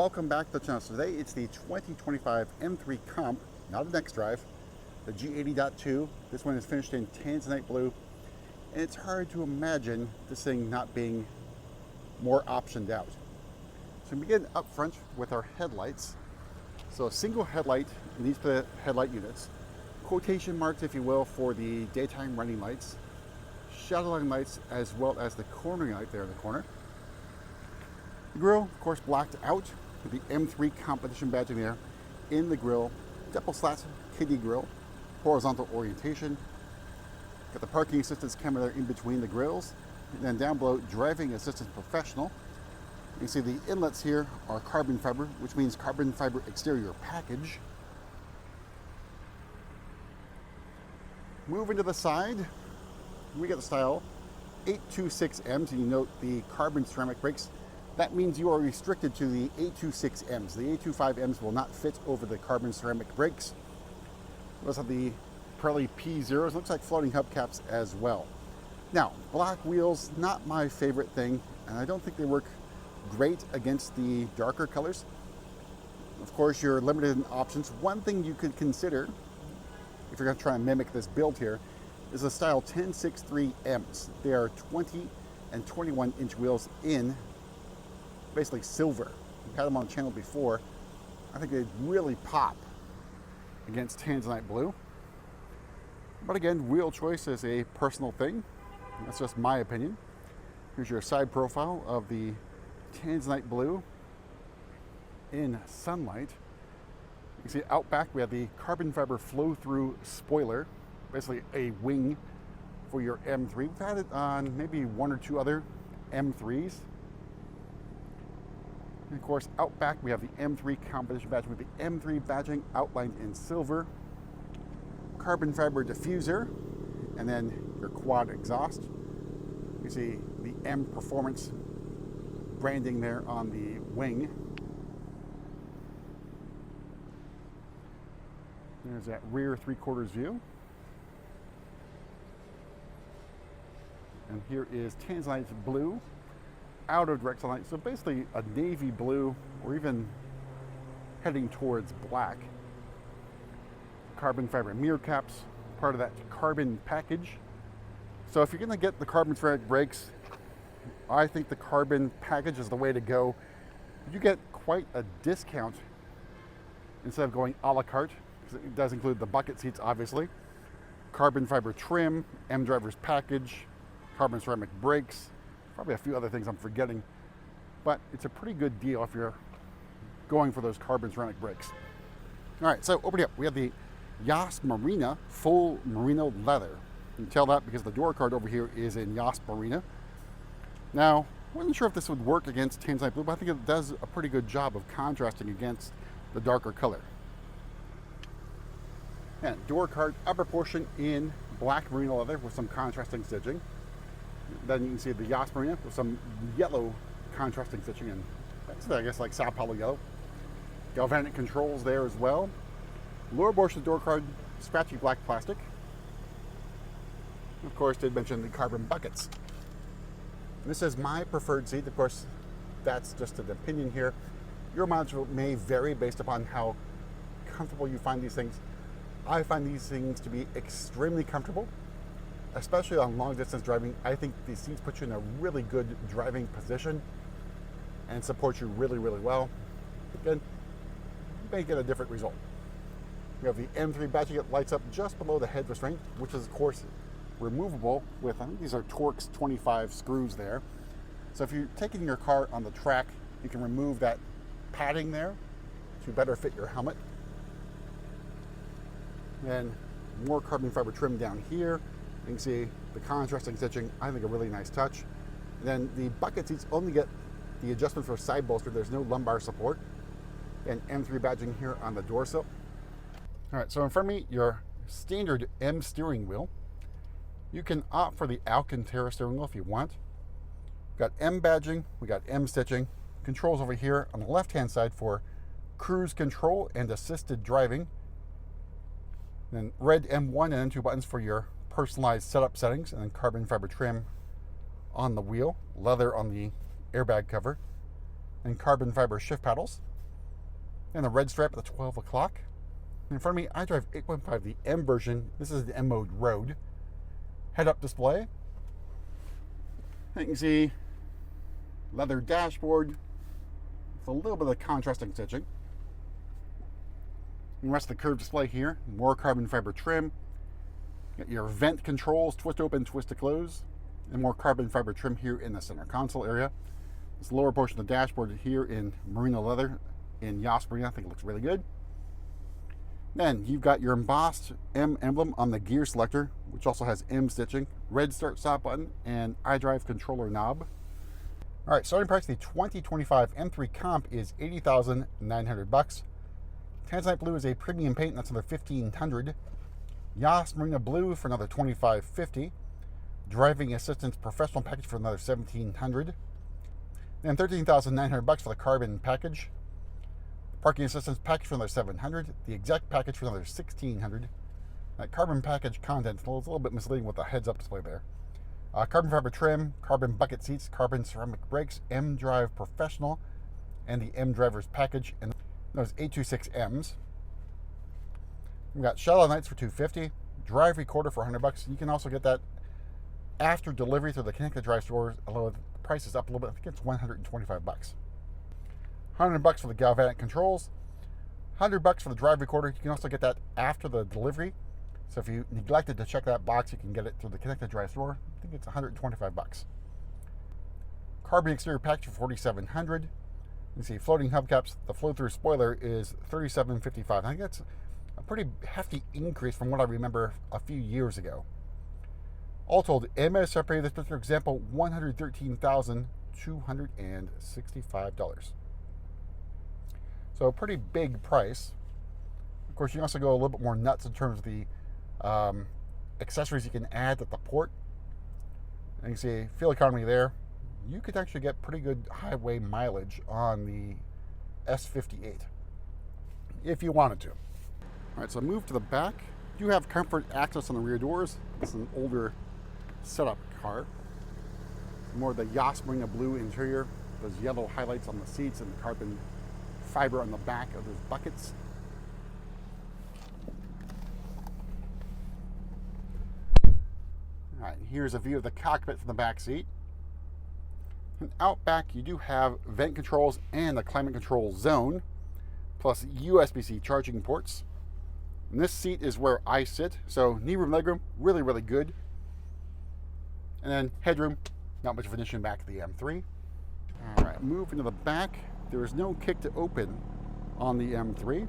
welcome back to the channel. So today it's the 2025 M3 Comp, not an X-Drive, the G80.2. This one is finished in Tanzanite Blue, and it's hard to imagine this thing not being more optioned out. So we begin up front with our headlights. So a single headlight in these headlight units, quotation marks if you will for the daytime running lights, shadowline lights, as well as the cornering light there in the corner. The grille, of course, blacked out with the M3 competition badging there in the grille. Double slat kiddie grille, horizontal orientation. Got the parking assistance camera there in between the grills. And then down below, driving assistance professional. You can see the inlets here are carbon fiber, which means carbon fiber exterior package. Moving to the side, we got the style 826Ms, and you note the carbon ceramic brakes. That means you are restricted to the 826Ms. The 825Ms will not fit over the carbon ceramic brakes. We also have the Pirelli P0s, looks like floating hubcaps as well. Now, black wheels, not my favorite thing, and I don't think they work great against the darker colors. Of course, you're limited in options. One thing you could consider, if you're going to try and mimic this build here, is the style 1063Ms. They are 20 and 21 inch wheels in basically silver. We've had them on the channel before. I think they'd really pop against Tanzanite Blue. But again, wheel choice is a personal thing. That's just my opinion. Here's your side profile of the Tanzanite Blue in sunlight. You can see out back we have the carbon fiber flow-through spoiler, basically a wing for your M3. We've had it on maybe one or two other M3s. And of course, out back we have the M3 competition badge with the M3 badging outlined in silver, carbon fiber diffuser, and then your quad exhaust. You see the M Performance branding there on the wing. There's that rear 3/4 view. And here is Tanzanite Blue out of direct sunlight. So basically a navy blue, or even heading towards black. Carbon fiber mirror caps, part of that carbon package. So if you're going to get the carbon ceramic brakes, I think the carbon package is the way to go. You get quite a discount instead of going a la carte, because it does include the bucket seats, obviously. Carbon fiber trim, M driver's package, carbon ceramic brakes, probably a few other things I'm forgetting, but it's a pretty good deal if you're going for those carbon ceramic brakes. All right, so over here we have the Yas Marina full merino leather. You can tell that because the door card over here is in Yas Marina. Now, I wasn't sure if this would work against Tanzanite Blue, but I think it does a pretty good job of contrasting against the darker color. And door card upper portion in black merino leather with some contrasting stitching. Then you can see the Yas Marina with some yellow contrasting stitching, and that's, I guess, like Sao Paulo yellow. Galvanic controls there as well. Lower portion of the door card, scratchy black plastic. Of course, did mention the carbon buckets. This is my preferred seat. Of course, that's just an opinion here. Your mileage may vary based upon how comfortable you find these things. I find these things to be extremely comfortable, especially on long distance driving. I think these seats put you in a really good driving position and support you really, really well. Again, you may get a different result. We have the M3 badging. It lights up just below the head restraint, which is of course removable with, I think these are Torx 25 screws there. So if you're taking your car on the track, you can remove that padding there to better fit your helmet. Then more carbon fiber trim down here. You can see the contrasting stitching, I think a really nice touch. And then the bucket seats only get the adjustment for side bolster. There's no lumbar support. And M3 badging here on the door sill. All right, so in front of me, your standard M steering wheel. You can opt for the Alcantara steering wheel if you want. We've got M badging, we got M stitching. Controls over here on the left-hand side for cruise control and assisted driving. Then red M1 and M2 buttons for your personalized setup settings, and then carbon fiber trim on the wheel, leather on the airbag cover, and carbon fiber shift paddles. And the red stripe at the 12 o'clock. In front of me, I drive 8.5, the M version. This is the M mode road. Head-up display. And you can see leather dashboard with a little bit of contrasting stitching. And the rest of the curved display here, more carbon fiber trim. Got your vent controls, twist open, twist to close, and more carbon fiber trim here in the center console area. This lower portion of the dashboard here in merino leather in Yas Marina. I think it looks really good. Then you've got your embossed M emblem on the gear selector, which also has M stitching, red start stop button, and iDrive controller knob. All right, starting price of the 2025 M3 Comp is $80,900. Tanzanite Blue is a premium paint, that's another $1,500. Yas Marina Blue for another $25.50. Driving assistance professional package for another $1,700. Then $13,900 for the carbon package. Parking assistance package for another $700. The exec package for another $1,600. That carbon package content is a little bit misleading with the heads-up display there. Carbon fiber trim, carbon bucket seats, carbon ceramic brakes, M Drive Professional, and the M Drivers package, and those 826Ms. We've got shallow nights for $250, drive recorder for $100. You can also get that after delivery to the connected drive stores, although the price is up a little bit. I think it's $125. $100 for the galvanic controls, $100 for the drive recorder. You can also get that after the delivery. So if you neglected to check that box, you can get it through the connected drive store. I think it's $125. Carbon exterior package for $4,700. You see floating hubcaps. The flow-through spoiler is $37.55. I think that's a pretty hefty increase from what I remember a few years ago. All told, MSRP this particular example, $113,265. So a pretty big price. Of course, you can also go a little bit more nuts in terms of the accessories you can add at the port. And you see fuel economy there. You could actually get pretty good highway mileage on the S58 if you wanted to. All right, so move to the back. You have comfort access on the rear doors. This is an older setup car. More of the Yas Marina Blue interior. Those yellow highlights on the seats and the carbon fiber on the back of those buckets. All right, here's a view of the cockpit from the back seat. And out back, you do have vent controls and a climate control zone, plus USB-C charging ports. And this seat is where I sit, so knee room, leg room, really, really good. And then headroom, not much of an issue back at the M3. All right, moving to the back, there is no kick to open on the M3.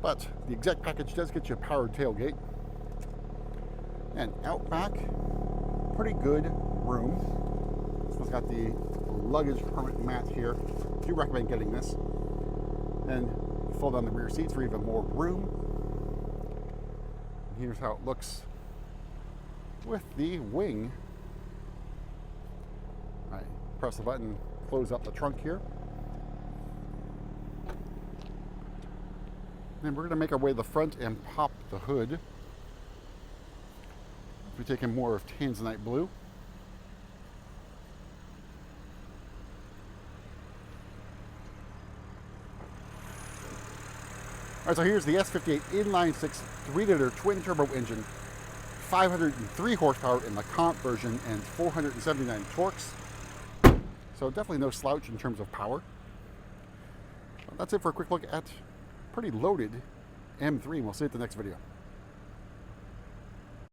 But the exec package does get you a powered tailgate. And out back, pretty good room. This one's got the luggage permanent mat here. I do recommend getting this. And fold down the rear seats for even more room. And here's how it looks with the wing. All right, press the button, close up the trunk here. Then we're going to make our way to the front and pop the hood. We're taking more of Tanzanite Blue. All right, so here's the S58 inline-six 3-liter twin-turbo engine, 503 horsepower in the comp version and 479 torques. So definitely no slouch in terms of power. That's it for a quick look at pretty loaded M3, and we'll see you at the next video.